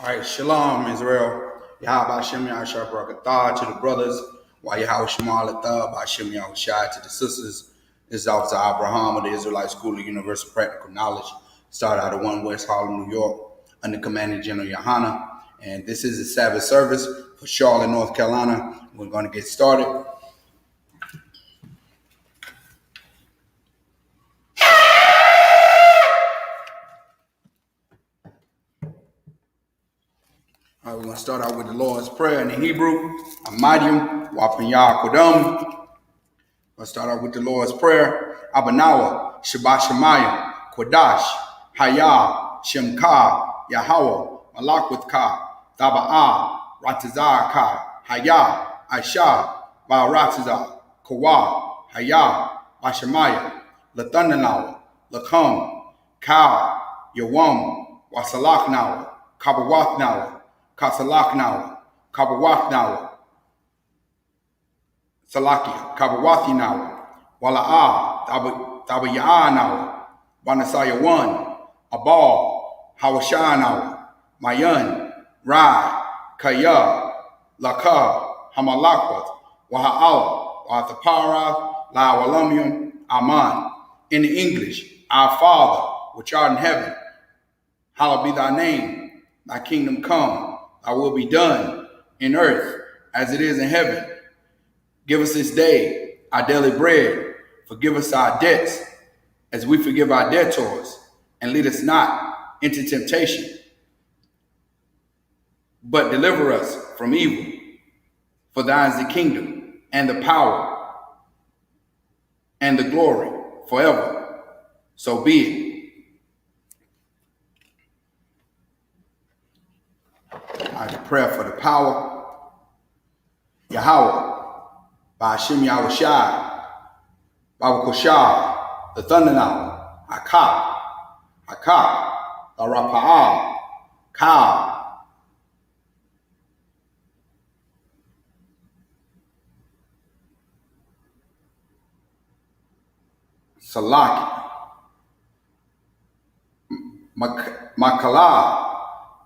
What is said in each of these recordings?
All right, Shalom, Israel. Yahweh Shem Yahshua Barakatah to the brothers. Why Yahweh Shema Latah by Shem Yahushai to the sisters. This is Officer Abraham of the Israelite School of Universal Practical Knowledge. Started out of 1 West Harlem, New York, under Commanding General Yohana. And this is a Sabbath service for Charlotte, North Carolina. We're going to get started. All right, we're going to start out with the Lord's Prayer in the Hebrew. Amadium, Wapanyah Kodam. We're going to start out with the Lord's Prayer. Abanawa, Shabbat Shemayim, Kodash, Hayah, Shemka, Yahweh, Malakwith Ka, Taba'ah, Ratazar Ka, Hayah, Aisha, Ba'aratazar, Kawa, Hayah, Bashemaya, Lathundanawa, Lakam, Ka, Yawam, Wasalaknawa, Kabawatnawa, Kasalaknawa, Kabawatnawa, Salakia, Kabawathinawa, Wala'ah, Tabayanawa, Banasaya 1, Abal, Hawashanawa, Mayan, Rai, Kaya, Laka, Hamalakwath, Waha'ala, Wathapara, La'awalamium, Aman. In the English, Our Father, which art in heaven, hallowed be thy name, thy kingdom come, thy will be done in earth as it is in heaven. Give us this day our daily bread. Forgive us our debts as we forgive our debtors. And lead us not into temptation, but deliver us from evil. For thine is the kingdom and the power and the glory forever. So be it. All right, prayer for the power. Yahweh. Ba'ashem Yahushai, Babakoshai, the Thundernaut, Hakak, the Rapa'ah, Ka, Salaki, Makala,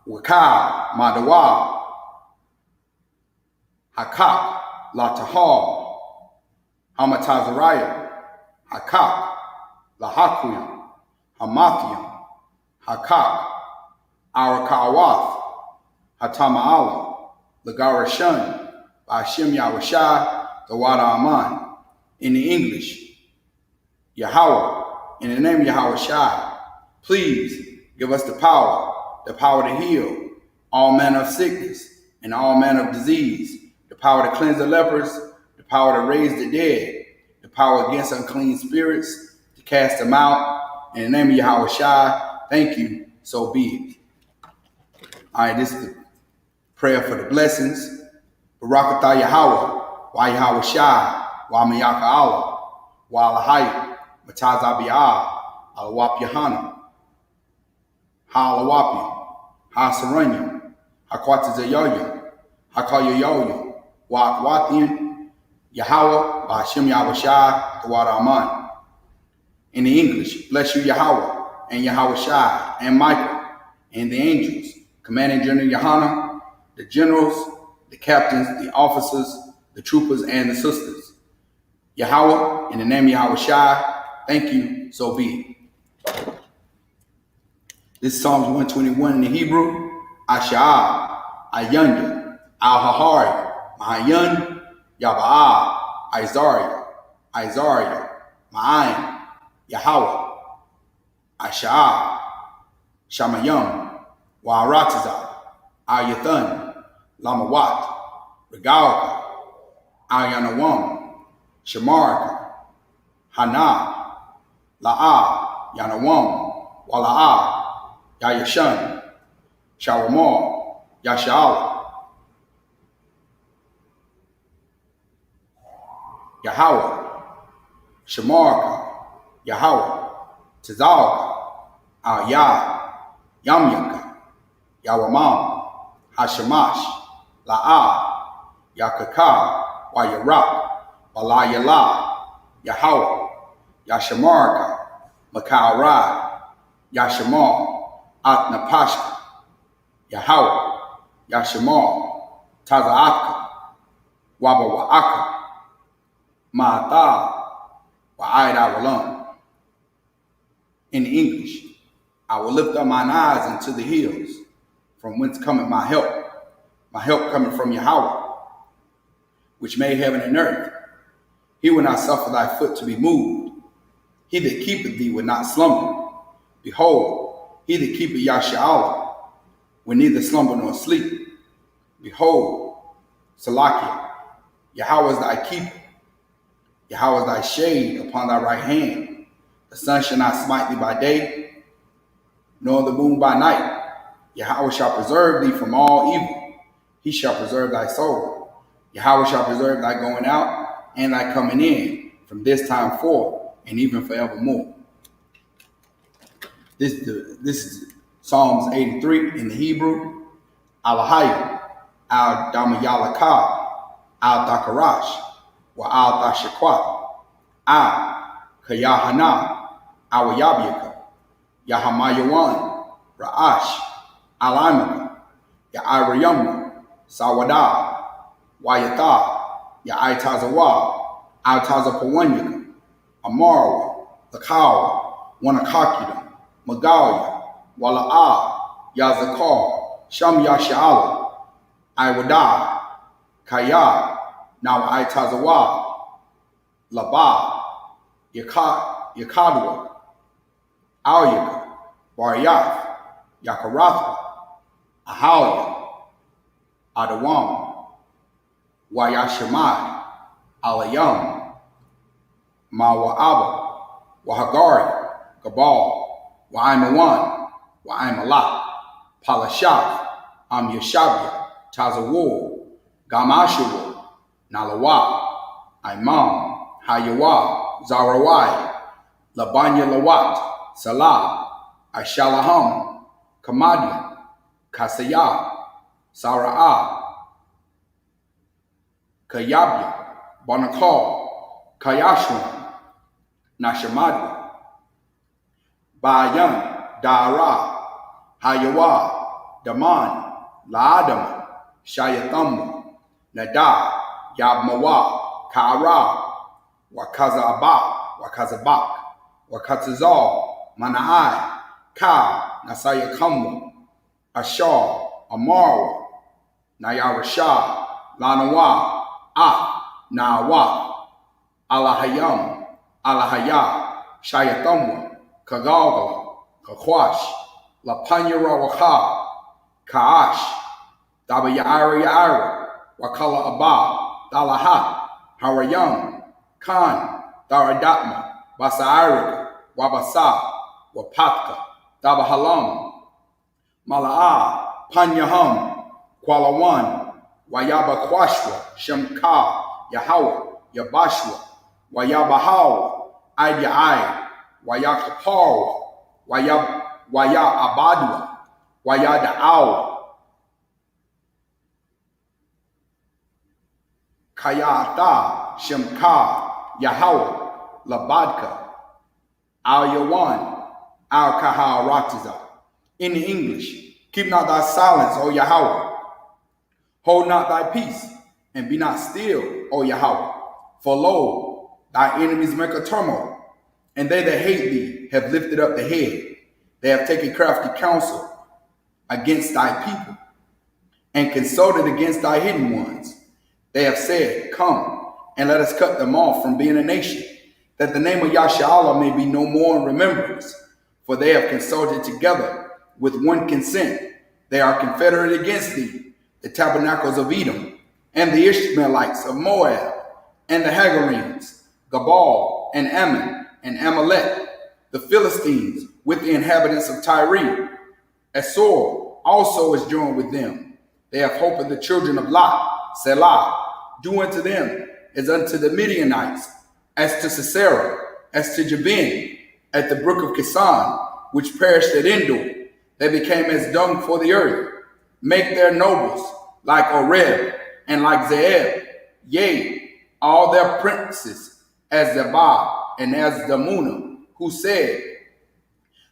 Waka, Madawa, Hakak, Latahal, Hamatazariah, Hakak, Lahakuim, Hamathiam, Hakak, Arakawath, Hatama'ala, Lagarashan, Ba'ashem Yahushai, the Wada Aman. In the English, Yahweh, in the name of Yahushai, please give us the power to heal all manner of sickness and all manner of disease, the power to cleanse the lepers, the power to raise the dead, the power against unclean spirits, to cast them out. In the name of Yahushua, thank you, so be it. All right, this is the prayer for the blessings. Barakatah Yahweh, Wa Yahushua, Wa Miyaka Allah, Wa Alahayim, Mataz Abiyah, Alawap Yahana, Ha Alawapim, Ha Saranyam, Ha Kwatazayoyam, Ha Kayoyoyam, Wa Akwathian, Yahweh, Ba'ashem Yahushai, the Wada Aman. In the English, bless you, Yahweh, and Yahushai, and Michael, and the angels, Commanding General Yohana, the generals, the captains, the officers, the troopers, and the sisters. Yahweh, in the name of Yahushai, thank you, so be it. This is Psalms 121 in the Hebrew. Asha'ah, Ayanya, Al-Hahari, Mahayan, Yaba'ah, Isaiah, Ma'ayin, Yahweh, Asha'ah, Shamayam, Wa'aratazah, Ayathan, Lamawat, Regalka, Ayanawam, Shamarka, Hana, La'ah, Yanawam, Wala'ah, Yayashan, Shawamar, Yasha'ala, Yahweh, Shamarka, Yahweh, Tazalka, Al-Yah, Yamyaka, Yawamam, Hashamash, La'ah, Yakaka, Wayarak, Balayala, Yahweh, Yashamarka, Makarai, Yashamal, Atnapashka, Yahweh, Yashamal, Tazaaka, Wabawaaka, Ma'ata, Wa'aida Walam. In English, I will lift up mine eyes into the hills, from whence cometh my help coming from Yahweh, which made heaven and earth. He will not suffer thy foot to be moved. He that keepeth thee will not slumber. Behold, he that keepeth Yashaala will neither slumber nor sleep. Behold, Salakia, Yahweh is thy keeper. Yahweh is thy shade upon thy right hand. The sun shall not smite thee by day, nor the moon by night. Yahweh shall preserve thee from all evil. He shall preserve thy soul. Yahweh shall preserve thy going out and thy coming in from this time forth and even forevermore. This is Psalms 83 in the Hebrew. Alahayim, al Damayalakah, al Dakarash, wa al Dashakwat, al Kayahana, al Yabyaka, Yahamayawan, Ra'ash, al Imaka, Ya'irayamna, Sawada, Wayata, Ya'itazawa, al Tazapawanyaka, Amarawa, Lakawa, Wanakakidam, Magalia, Wala'a, Yazakar, Sham Yasha'ala, Iwada, Kaya, now Itazawa, Laba, Yakadwa, Alyaka, Baryath, Yakarathwa, Ahalia, Adawam, Wayashamai, Alayam, Mawa'aba, Wahagari, Gabal, Wa'aimawan, Wa'aimalat, Palashath, Yashabia, Tazawo, Gamashawo, Nalawa, Imam, Hayawa, Zarawai, Labanya Lawat, Salah, Ashalaham, Kamadian, Kasaya, Sara'ah, Kayabya, Banakal, Kayashwan, Nashamadwa, Bayan, Dara, Hayawa, Daman, Laadam, Shayatham, Nada, Yabmawa, Kara, Wakazabak, Wakatazal, Manahai, Ka, Nasayakamwa, Ashar, Amara, Nayarashah, Lanawa, Nawa, Alahayam, Alahaya, Shayathamwa, Kagalgala, Kakwash, Lapanyara Kaash, Dabayara, Wakala Abba, Dalahat, Harayam, Khan, Daradatma, Basairika, Wabasa, Wapatka, Dabahalam, Mala'a, Panyaham, Kualawan, Wayaba Kwashwa, Shemka, Yahawa, Yabashwa, Wayabahawa, Idiai, Wayakapawa, Waya Abadwa, Wayada'awa, Kayata, Shemka, Yahawa, Labadka, Al Yawan, Al Kahal Ratiza. In English, keep not thy silence, O Yahweh. Hold not thy peace, and be not still, O Yahweh. For lo, thy enemies make a turmoil, and they that hate thee have lifted up the head. They have taken crafty counsel against thy people, and consulted against thy hidden ones. They have said, come, and let us cut them off from being a nation, that the name of Yashaala may be no more in remembrance. For they have consulted together with one consent. They are confederate against thee, the tabernacles of Edom, and the Ishmaelites of Moab, and the Hagarenes, Gabal, and Ammon, and Amalek, the Philistines, with the inhabitants of Tyre. Asor also is joined with them. They have hope in the children of Lot, Selah. Do unto them as unto the Midianites, as to Sisera, as to Jabin, at the brook of Kisan, which perished at Endor. They became as dung for the earth. Make their nobles like Oreb and like Zeeb, yea, all their princes as Zebah and as Damunah, who said,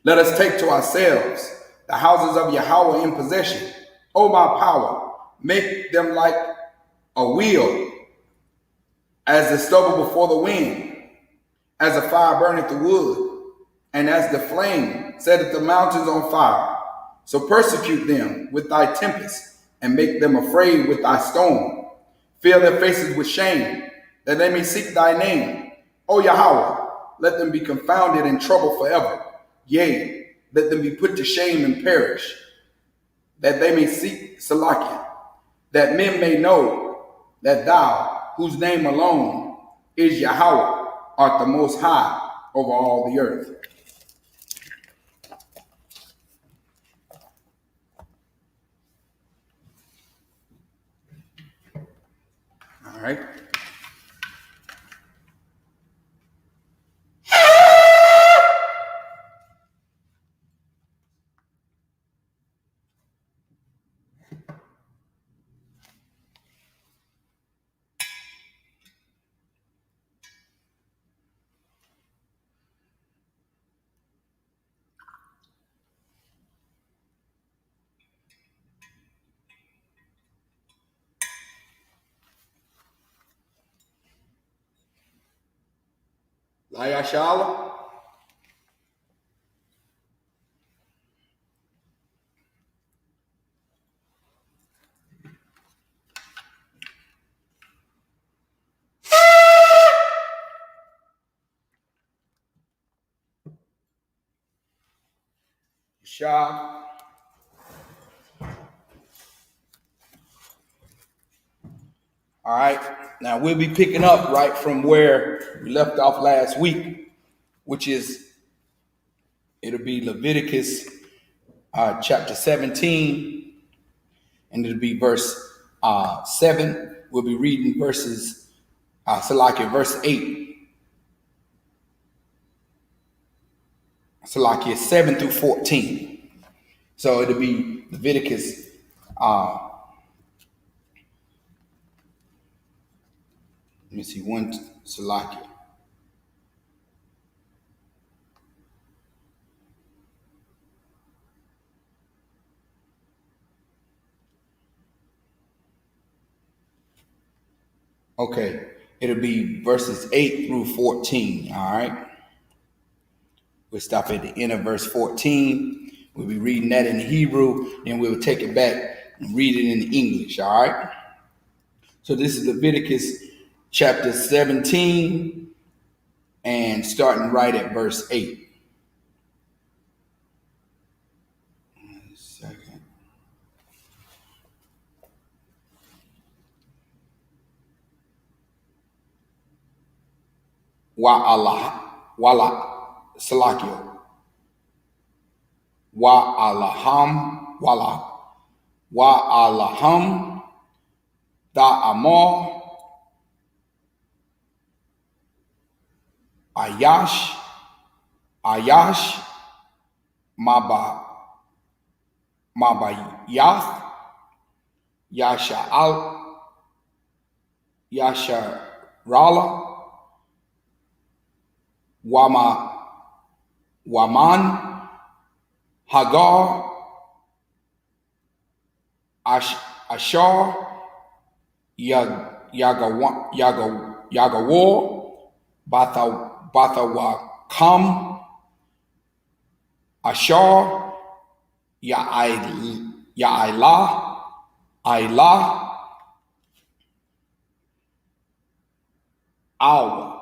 Let us take to ourselves the houses of Yahweh in possession. O my power, make them like a wheel, as the stubble before the wind, as a fire burneth the wood, and as the flame setteth the mountains on fire. So persecute them with thy tempest, and make them afraid with thy storm. Fill their faces with shame, that they may seek thy name. O Yahweh, let them be confounded and troubled forever. Yea, let them be put to shame and perish, that they may seek Salakia, that men may know that thou, whose name alone is Yahweh, art the most high over all the earth. All right. Layashala. Shah. All right. Now we'll be picking up right from where we left off last week, which is, it'll be Leviticus chapter 17, and it'll be verse 7. We'll be reading verses, verse 8. Salakia 7 through 14. So it'll be Leviticus let me see, one Salakia. Okay, it'll be verses 8 through 14, all right? We'll stop at the end of verse 14. We'll be reading that in Hebrew, and we'll take it back and read it in English, all right? So this is Leviticus chapter 17, and starting right at verse 8. Second. Salakia. Wa alaham da amor ayash mabayath yasharala waman hagar ashar yagawo bathawakam ashar Ya'ila, Awa,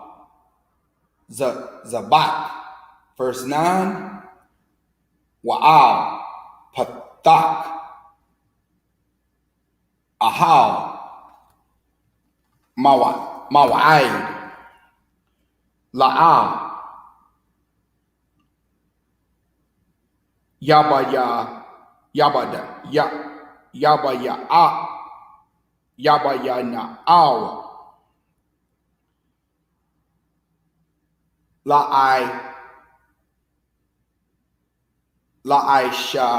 Zabak, verse 9, Wa'al, Patak, Ahal, Mawa'id, La'al, Yabaya, Na'al, La'aisha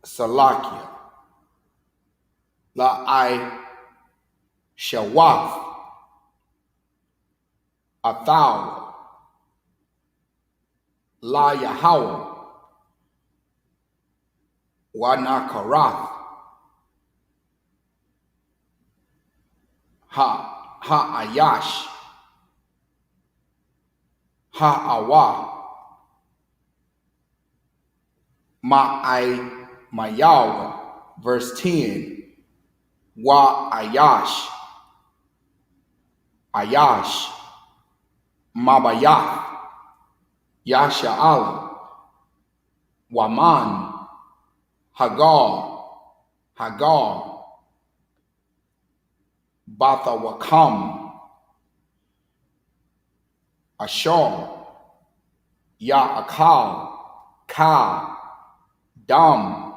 Salakia, La'ai Shawaf, Athal, La Yahweh, Wa Nakarath, Ha Ayash, Ha Awa, Mayawa, verse 10, Wa Ayash, Mabayath, Yasha'ala, Waman, Hagar, Bathawakam, Ashur, Ya'akal, Ka, Dam,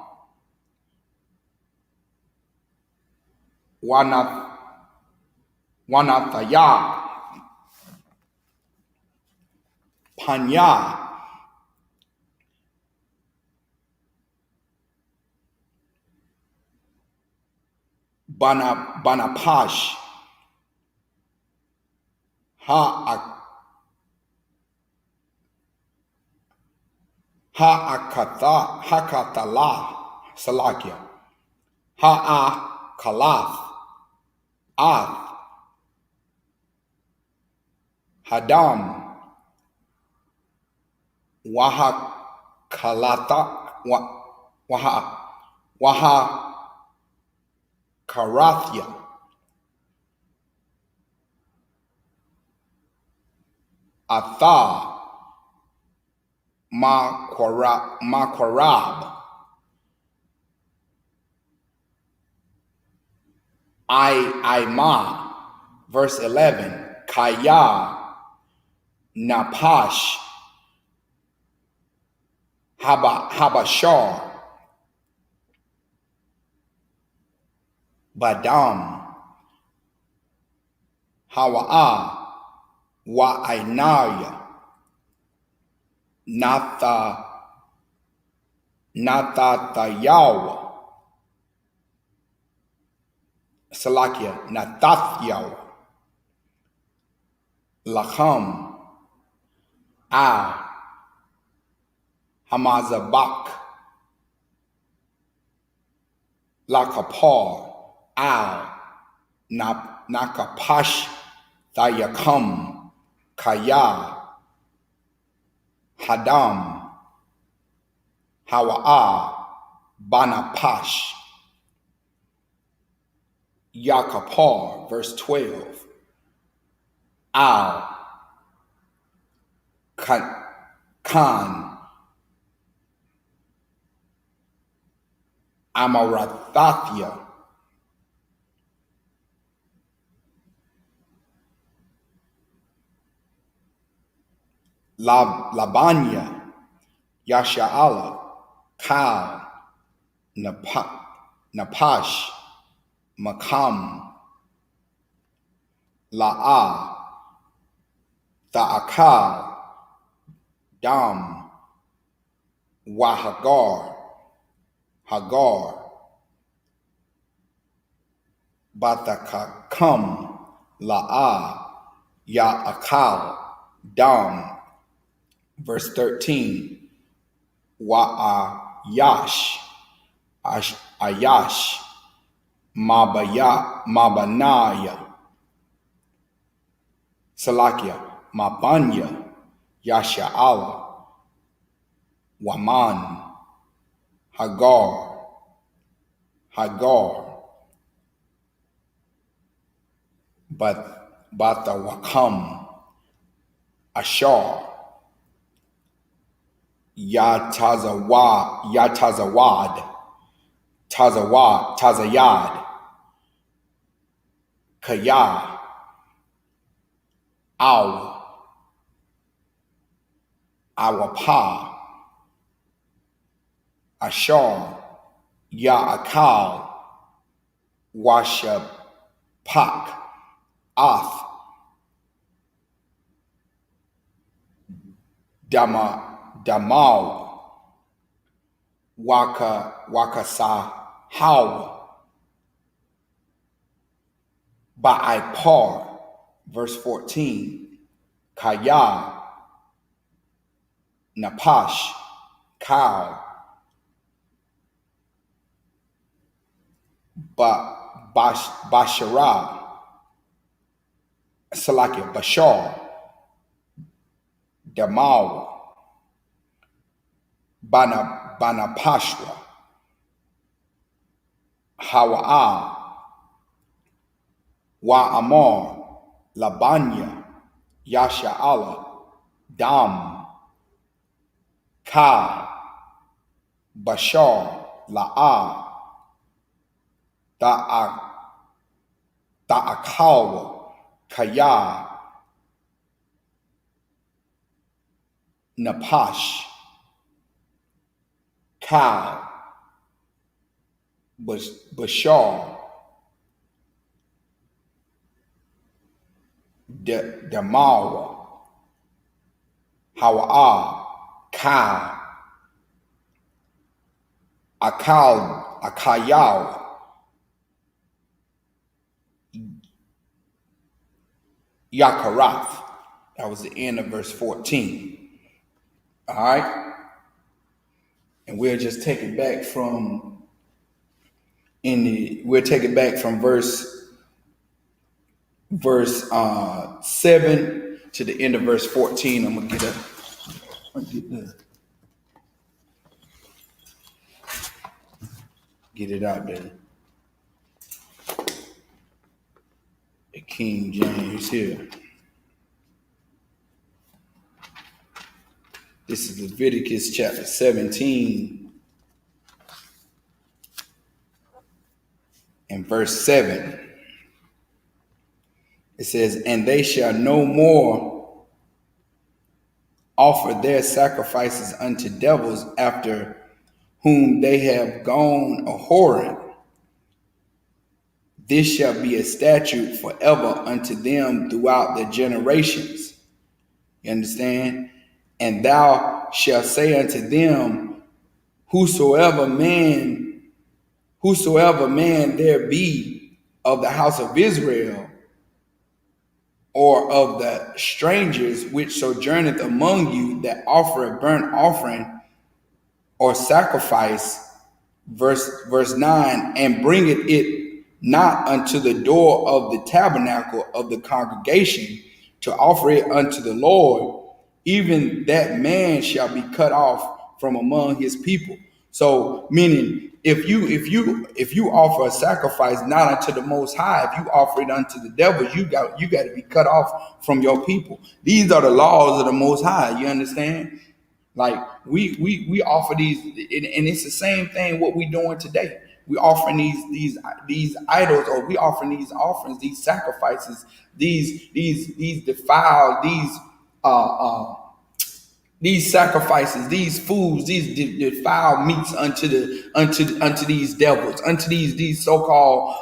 Wanathaya, Panya, Banapash, Hakatala, Salakia, Kalath, Ath, Hadam, Wahakalata, Karathia, Atha, Makwarab, Ima, verse 11, Kaya, Napash, Habashar, Badam, Hawa'a, Wa'inaya, Nathathayawa, Salakia, Nathathyawa, Lacham, Hamazabak, Lakapar, Nakapash, Thayakam, Kaya, Hadam, Hawa'a, Banapash, Yakapar, verse 12, Khan, Amarathathya, Labanya, Yasha'ala, Kal, Napash, Makam, La'a, Tha'akal, Dam, Hagar, Bathakam, La'a, Ya'akal, Dam, verse 13, Ayash, Mabanaya, Salakia, Mabanya, Yasha'ala, Waman, Hagar, Bathawakam, Ashar, Tazayad, Kaya, Awapa, Ashar, Ya'akal, Washapak, Ath, Damal, Wakasa, Hawa, Ba'ipar, verse 14, Kaya, Napash, cow, Basharah, Salakia, Bashar, Damawa, Banapashra, Hawa'ah, Wa'amar, Labanya, Yasha'ala, Dam, Ka, Bashar, La'ah, Ta'akawa, Kaya, Napash, Cow, Bashar, Damawa, Hawa'ah, Cow, Akayal, Yakarath. That was the end of verse 14. All right. And we'll just take it back from verse 7 to the end of verse 14. I'm gonna get it out there. The King James here. This is Leviticus chapter 17 and verse 7. It says, and they shall no more offer their sacrifices unto devils after whom they have gone a-whoring. This shall be a statute forever unto them throughout the generations. You understand? And thou shalt say unto them, whosoever man there be of the house of Israel, or of the strangers which sojourneth among you, that offer a burnt offering or sacrifice, verse 9, and bringeth it not unto the door of the tabernacle of the congregation to offer it unto the Lord, even that man shall be cut off from among his people. So, meaning, if you offer a sacrifice not unto the Most High, if you offer it unto the devil, you got to be cut off from your people. These are the laws of the Most High. You understand? Like we offer these, and it's the same thing what we doing today. We offering these idols, or we offering these offerings, these sacrifices, these defiled, these sacrifices, these foods, these defiled meats unto these devils, unto these so-called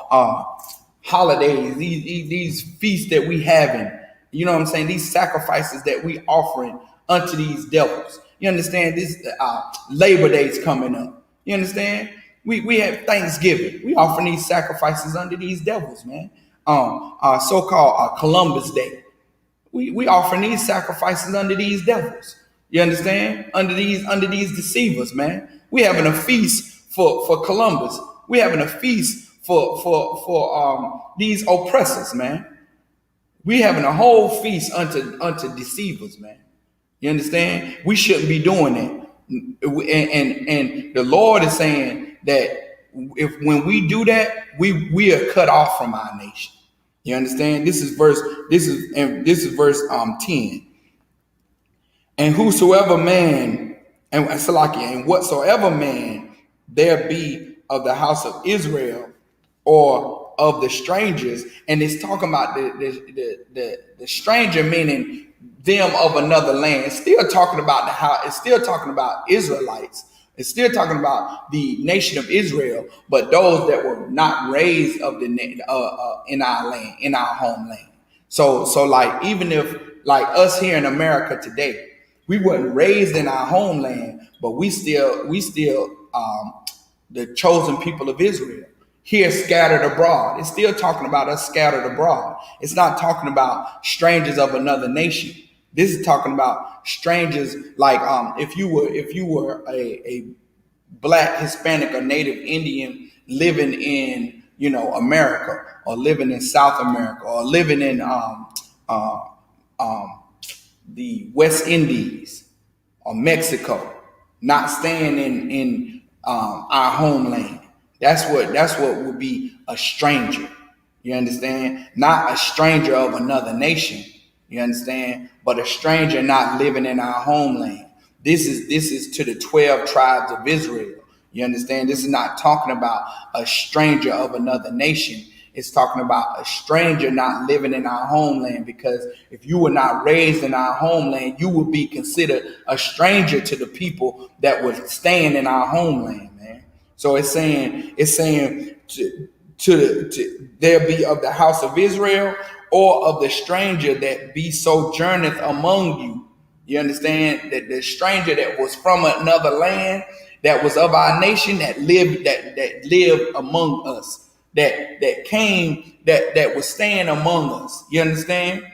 holidays, these feasts that we having. You know what I'm saying? These sacrifices that we offering unto these devils. You understand? This Labor Day's coming up. You understand? We have Thanksgiving. We offering these sacrifices under these devils, man. So-called Columbus Day. We offering these sacrifices under these devils. You understand? Under these deceivers, man. We having a feast for Columbus. We having a feast for these oppressors, man. We having a whole feast unto deceivers, man. You understand? We shouldn't be doing that. And the Lord is saying that when we do that, we are cut off from our nation. You understand? This is verse 10. And whosoever man, and whatsoever man there be of the house of Israel, or of the strangers, and it's talking about the stranger, meaning them of another land. It's still talking about it's still talking about Israelites. It's still talking about the nation of Israel, but those that were not raised of the in our land, in our homeland. So like, even if like us here in America today, we weren't raised in our homeland, but we still the chosen people of Israel, here scattered abroad. It's still talking about us scattered abroad. It's not talking about strangers of another nation. This is talking about strangers, like if you were a black, Hispanic, or Native Indian living in America, or living in South America, or living in uh, um, the West Indies or Mexico, not staying in our homeland. That's what would be a stranger. You understand? Not a stranger of another nation. You understand? But a stranger not living in our homeland. This is to the 12 tribes of Israel. You understand? This is not talking about a stranger of another nation. It's talking about a stranger not living in our homeland, because if you were not raised in our homeland, you would be considered a stranger to the people that were staying in our homeland, man. So it's saying to there be of the house of Israel, or of the stranger that be sojourneth among you. You understand? That the stranger that was from another land, that was of our nation, that lived among us, that came, that was staying among us. You understand?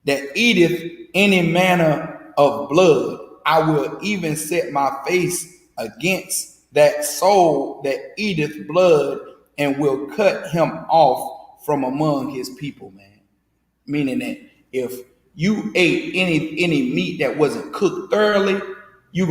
That eateth any manner of blood, I will even set my face against that soul that eateth blood, and will cut him off from among his people, man. Meaning that if you ate any meat that wasn't cooked thoroughly, you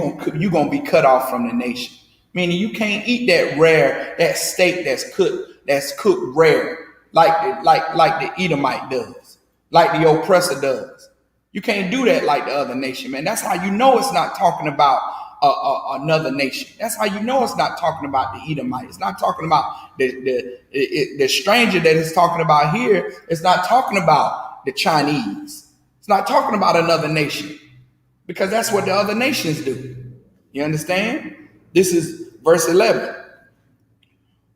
gonna be cut off from the nation. Meaning you can't eat that steak that's cooked rare, like the Edomite does, like the oppressor does. You can't do that like the other nation, man. That's how you know it's not talking about another nation. That's how you know it's not talking about the Edomite. It's not talking about the stranger that it's talking about here. It's not talking about the Chinese. It's not talking about another nation, because that's what the other nations do. You understand? This is verse 11.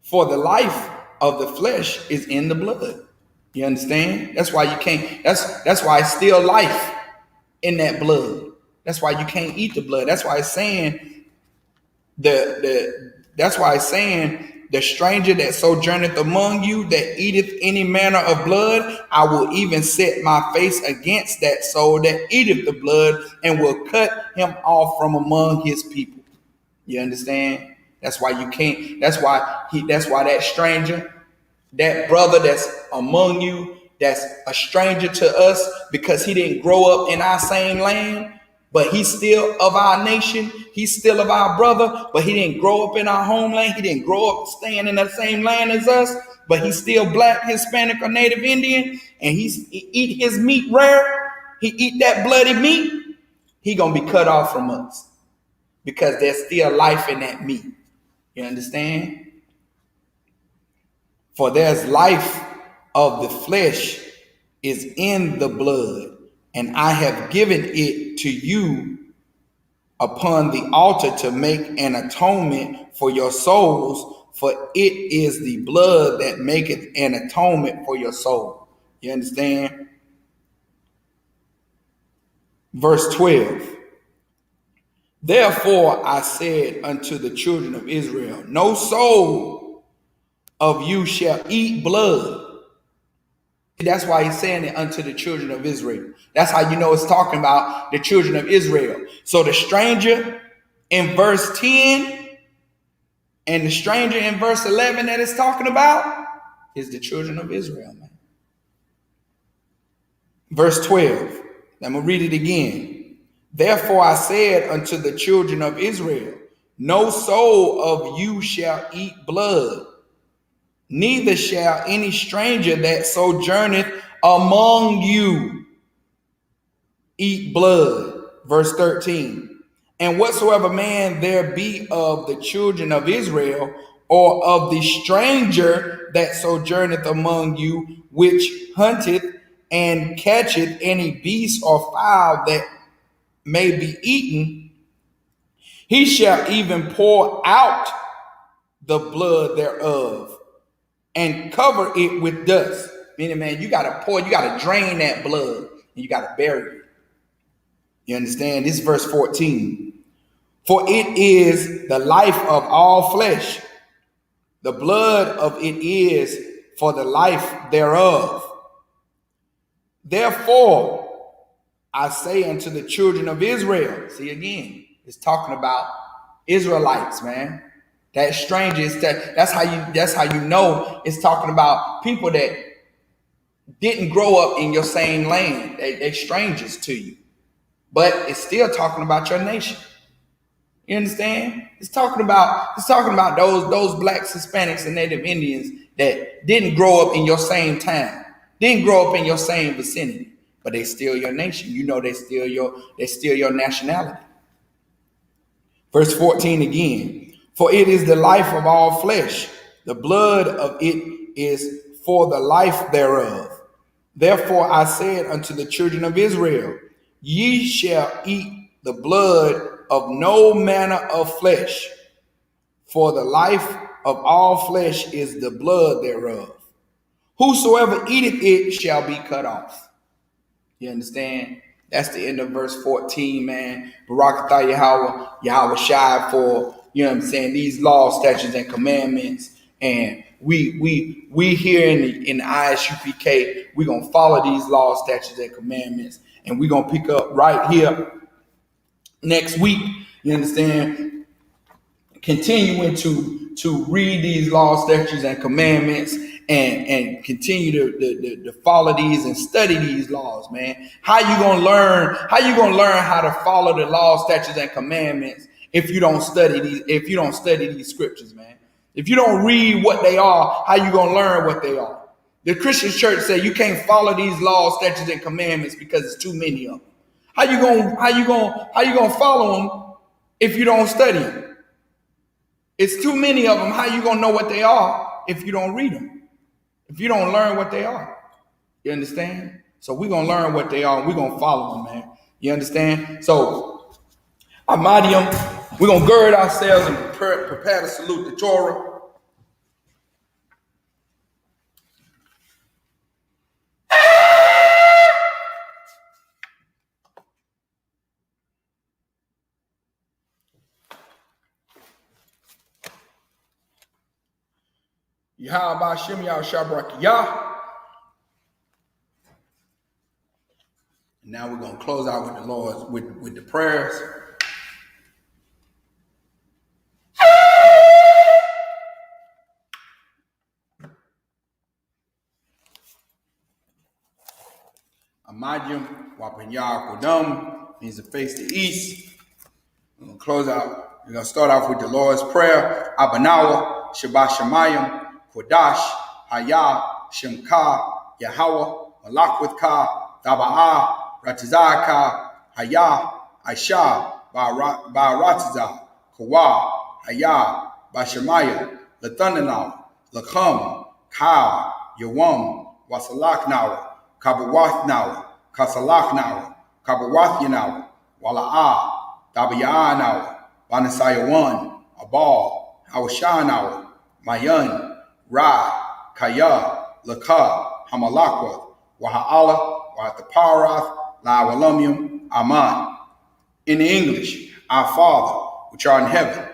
For the life of the flesh is in the blood. You understand? That's why you can't. That's why it's still life in that blood. That's why you can't eat the blood. That's why it's saying the stranger that sojourneth among you, that eateth any manner of blood, I will even set my face against that soul that eateth the blood, and will cut him off from among his people. You understand? That's why you can't. That's why that stranger, that brother that's among you, that's a stranger to us, because he didn't grow up in our same land, but he's still of our nation. He's still of our brother, but he didn't grow up in our homeland. He didn't grow up staying in the same land as us, but he's still black, Hispanic, or Native Indian, and he eat his meat rare. He eat that bloody meat. He gonna be cut off from us, because there's still life in that meat. You understand? For there's life of the flesh is in the blood, and I have given it to you upon the altar to make an atonement for your souls, for it is the blood that maketh an atonement for your soul. You understand? Verse 12. Therefore I said unto the children of Israel, no soul of you shall eat blood. That's why he's saying it unto the children of Israel. That's how you know it's talking about the children of Israel. So the stranger in verse 10 and the stranger in verse 11 that it's talking about is the children of Israel, man. Verse 12. I'm going to read it again. Therefore I said unto the children of Israel, no soul of you shall eat blood, neither shall any stranger that sojourneth among you eat blood. Verse 13. And whatsoever man there be of the children of Israel, or of the stranger that sojourneth among you, which hunteth and catcheth any beast or fowl that may be eaten, he shall even pour out the blood thereof and cover it with dust. Meaning, man, you gotta drain that blood, and you gotta bury it. You understand? This is verse 14. For it is the life of all flesh. The blood of it is for the life thereof. Therefore, I say unto the children of Israel. See, again, it's talking about Israelites, man. That strangers, that's how you know it's talking about people that didn't grow up in your same land. They strangers to you. But it's still talking about your nation. You understand? It's talking about those blacks, Hispanics, and Native Indians that didn't grow up in your same town, didn't grow up in your same vicinity, but they still your nation. You know they still your nationality. Verse 14 again. For it is the life of all flesh. The blood of it is for the life thereof. Therefore I said unto the children of Israel, ye shall eat the blood of no manner of flesh, for the life of all flesh is the blood thereof. Whosoever eateth it shall be cut off. You understand? That's the end of verse 14, man. Barakatah Yahweh Shai for, you know what I'm saying, these laws, statutes, and commandments. And we here in the Isupk, we're going to follow these laws, statutes, and commandments. And we're going to pick up right here next week. You understand? Continuing to read these laws, statutes, and commandments, and continue to follow these and study these laws, man. How you gonna learn how to follow the laws, statutes, and commandments if you don't study these scriptures, man? If you don't read what they are, how you gonna learn what they are? The Christian church said you can't follow these laws, statutes, and commandments because it's too many of them. How you gonna follow them if you don't study them? It's too many of them. How you gonna know what they are if you don't read them? If you don't learn what they are? You understand? So we're gonna learn what they are and we're gonna follow them, man. You understand? So Amadium, we're gonna gird ourselves and prepare to salute the Torah. Yahweh Shem Yah Shabrak Yah. And now we're gonna close out with the Lord's with the prayers. Amadium Wapanyah Kodum means to face the east. We're gonna close out. We're gonna start off with the Lord's Prayer. Abanawa Shabbat Shemayim Kodash, Hayah, Shemka, Yahweh, Malakwithka, Daba'ah, Ratizaka, Hayah, Aisha, Ba'aratiza, Kawa, Hayah, Bashemaya, Lathananaw, Lakam, Ka, Yawam, Wasalaknawa, Kabawatnawa, Kasalaknawa, Kabawathinawa, Wala'ah, Dabayanawa, Banasayawan, Abal, Hawashanawa, Mayan, Ra, Kaya, Laka, Hamalakwath, Waha'ala, Wahataparath, La'awalumium, Aman. In the English, our Father, which art in heaven,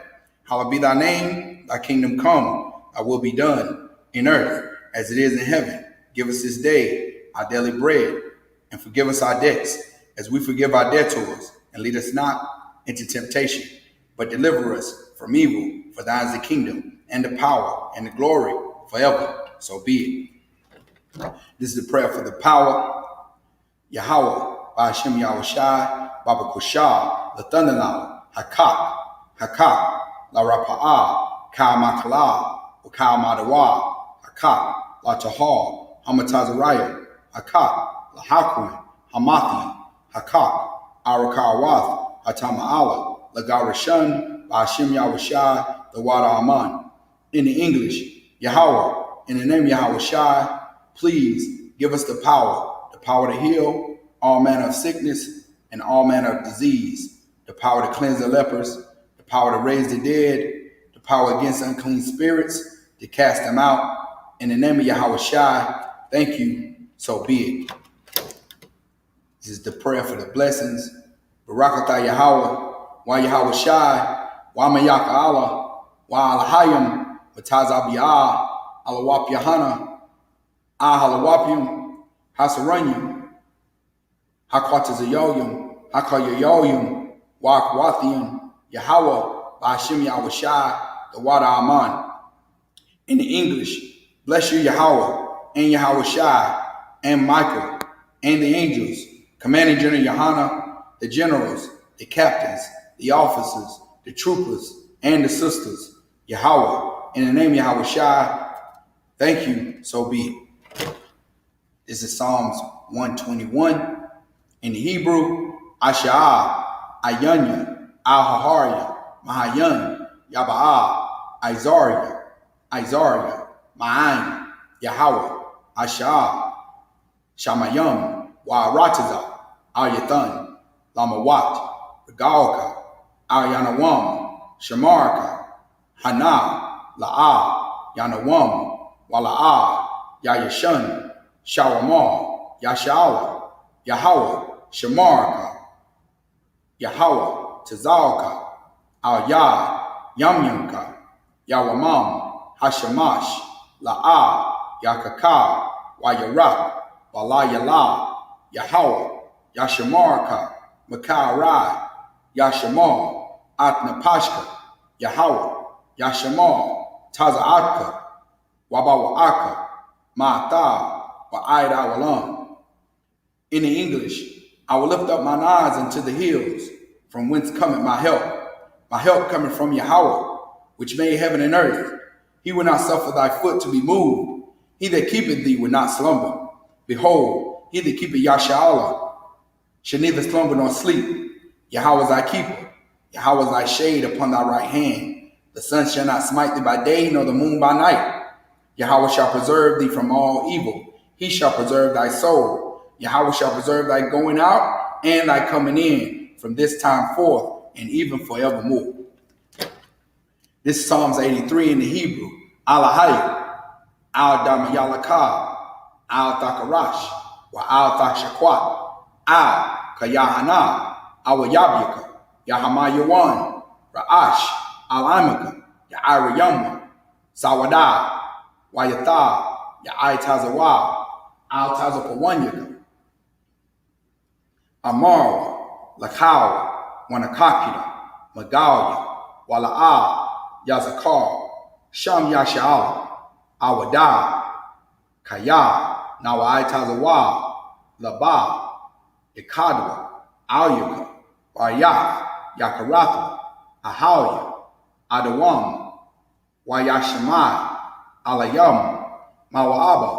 hallowed be thy name, thy kingdom come, thy will be done in earth as it is in heaven. Give us this day our daily bread, and forgive us our debts as we forgive our debtors, and lead us not into temptation, but deliver us from evil. For thine is the kingdom, and the power, and the glory, forever. So be it. This is the prayer for the power. Yahweh, Ba'ashem Yahushai, Baba Kushah, the Thunderlaw, Hakak, La Rapa'ah, Ka Makala, Ka Madawa, Hakak, La Tahal, Hamatazariah, Hakak, La Hakwin, Hamathian, Hakak, Arakawath, Hatama'ala, La Garashun, Ba'ashem Yahushai, the Wada Aman. In the English, Yahweh, in the name of Yahushai, please give us the power to heal all manner of sickness and all manner of disease, the power to cleanse the lepers, the power to raise the dead, the power against unclean spirits, to cast them out. In the name of Yahushai, thank you, so be it. This is the prayer for the blessings. Barakatah Yahweh, Wa Yahushai, Wa Mayaka Allah, Wa Alahayim, Watazabiyah, Alawap Yahana, Ahalawapium, Hasaranyum, Hakwatazayoyum, Hakayoyoyum, Wakwathian, Yahweh, Ba'ashim Yahushai, the water Aman. In the English, bless you Yahweh, and Yahushai, and Michael, and the angels, Commanding General Yohana, the generals, the captains, the officers, the troopers, and the sisters, Yahweh, in the name of Yahushai, thank you, so be it. This is Psalms 121. In the Hebrew, Asha'ah, Ayanya, Al-Hahariya, Mahayan, Yaba'ah, Izaria, Ma'ayin, Yahweh, Asha'ah, Shamayam, Wa'aratiza, Al-Yathan, Lamawat, Regalka, Al-Yanawam, Shamarka, Hana, La'ah, Yanawam, Wala'ah, Yayashan, Shawamal, Yasha'ala, Yahweh, Shamarka, Yahweh, Tazalka, Al-Yad, Yamyamka, Yawamam, Hashamash, La'ah, Yakaka, Wayarak, Balayala, Yahweh, Yashamarka, Makarai, Yashamal, Atnapashka, Yahweh, Yashamal, Tazaatka, Wabawa'aka, Ma'ata, Wa'aida Walam. In the English, I will lift up mine eyes unto the hills, from whence cometh my help cometh from Yahweh, which made heaven and earth. He will not suffer thy foot to be moved. He that keepeth thee will not slumber. Behold, he that keepeth Yasha'Allah shall neither slumber nor sleep. Yahweh is thy keeper. Yahweh is thy shade upon thy right hand. The sun shall not smite thee by day, nor the moon by night. Yahweh shall preserve thee from all evil. He shall preserve thy soul. Yahweh shall preserve thy going out and thy coming in from this time forth and even forevermore. This is Psalms 83 in the Hebrew. Alahai, Al-Damayalakah, Al-Thakarash, wa Al-Thashakwat, Al-Kayahana, Awayabyaka, Yahamayawan, Ra'ash, Al-Imaka, Ya'irayama, Sawada, Wayatha, Ya'itazawa, Al-Tazapawanyaka, Amara, Lakawa, Wanakakida, Magalia, Wala'a, Yazakar, Sham Yasha'ala, Awada, Kaya, Nawa'itazawa, Laba, Ikadwa, Alyaka, Wayath, Yakaratha, Ahalia, Adawam, Wayashamai, Alayam, Mawa'aba,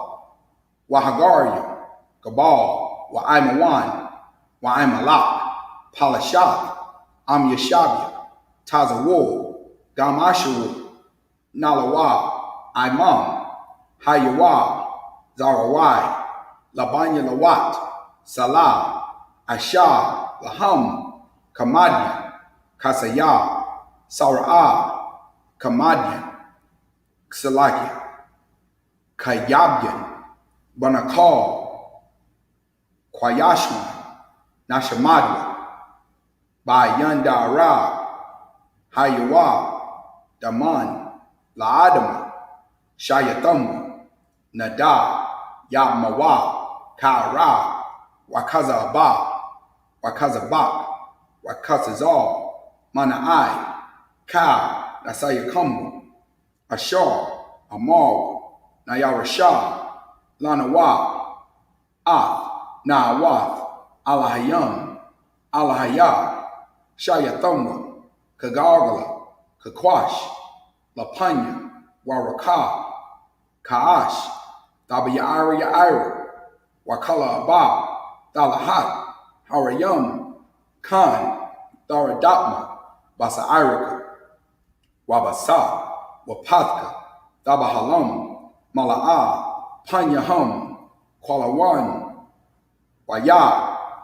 Wahagaria, Gabal, Wa'imawan, Wa'imalak, Palashak, Yashabia, Tazawo, Gamashawu, Nalawa, Imam, Hayawa, Zarawai, Labanya Lawat, Salah, Asha, Laham, Kamadian, Kasaya, Sara'ah, Kamadian, Ksalakia, Kayabyan, Banakal, Kwayashma, Nashamadwa, Bayandara, Hayawa, Daman, Laadama, Shayathama, Nada, Yamawa, Kara, Wakazabak, Wakazazal, Mana'ai, Ka, Nasayakamwa, Ashar, Amal, Nayarashah, Lanawa, Na'awath, Alahayam, Alahaya, Shayathama, Kagargala, Kakwash, Lapanya, Waraka, Kaash, Dabaya'ira, Wakala Abba, Dalahat, Harayam, Khan, Daradapma, Basairaka, Wabasa, Wapatka, Dabahalam, Mala'ah, Panyaham, Kwalawan, Waya,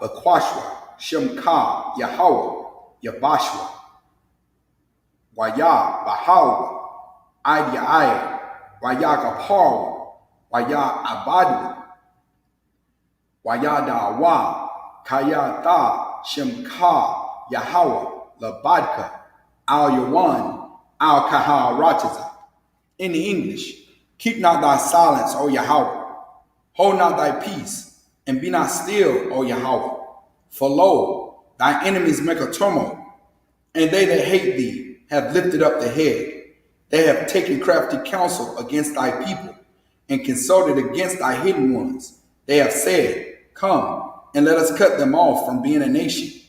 Bakwashwa, Shemka, Yahweh, Yabashwa, Waya, Bahawa, Idiai, Waya Gapar, Waya Abadu, Waya Dawa, Kaya Da, Shemka, Yahweh, Labadka, Al Yawan, Al Kaharatiza. In the English, keep not thy silence, O Yahweh. Hold not thy peace, and be not still, O Yahweh. For lo, thy enemies make a tumult, and they that hate thee have lifted up the head. They have taken crafty counsel against thy people, and consulted against thy hidden ones. They have said, Come, and let us cut them off from being a nation,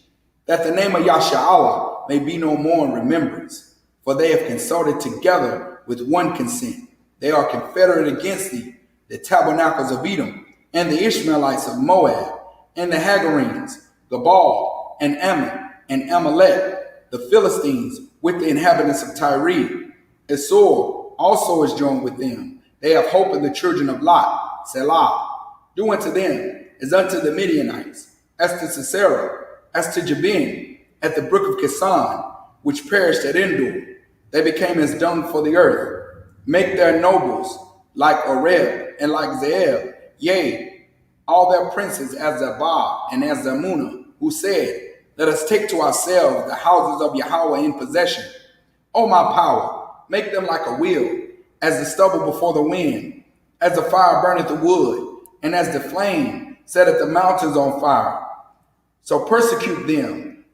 that the name of Yasharahla may be no more in remembrance. For they have consulted together with one consent. They are confederate against thee, the tabernacles of Edom, and the Ishmaelites of Moab, and the Hagarenes, Gabal, and Ammon, and Amalek, the Philistines, with the inhabitants of Tyre. Isupk also is joined with them. They have hope in the children of Lot, Selah. Do unto them as unto the Midianites, as to Sisera, as to Jabin, at the brook of Kisan, which perished at Endor. They became as dung for the earth. Make their nobles like Oreb and like Zeeb, yea, all their princes as Zabah and as Zamunah, who said, Let us take to ourselves the houses of Yahweh in possession. O my power, make them like a wheel, as the stubble before the wind, as the fire burneth the wood, and as the flame setteth the mountains on fire. So persecute them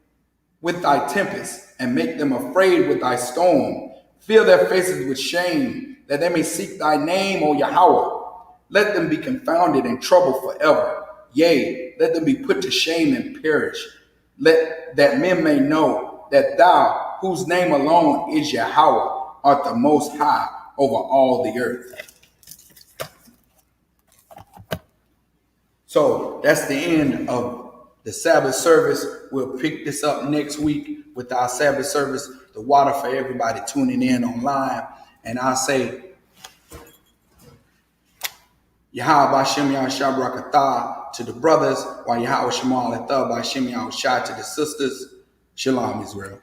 with thy tempest, and make them afraid with thy storm. Fill their faces with shame, that they may seek thy name, O Yahweh. Let them be confounded and troubled forever. Yea, let them be put to shame and perish. Let that men may know that thou, whose name alone is Yahweh, art the most high over all the earth. So that's the end of the Sabbath service. We'll pick this up next week with our Sabbath service. The water for everybody tuning in online. And I say, Yahweh Bashem Yahshua Barakatah to the brothers, while Yahweh Shema Aletha Bashem Yahushua to the sisters. Shalom, Israel.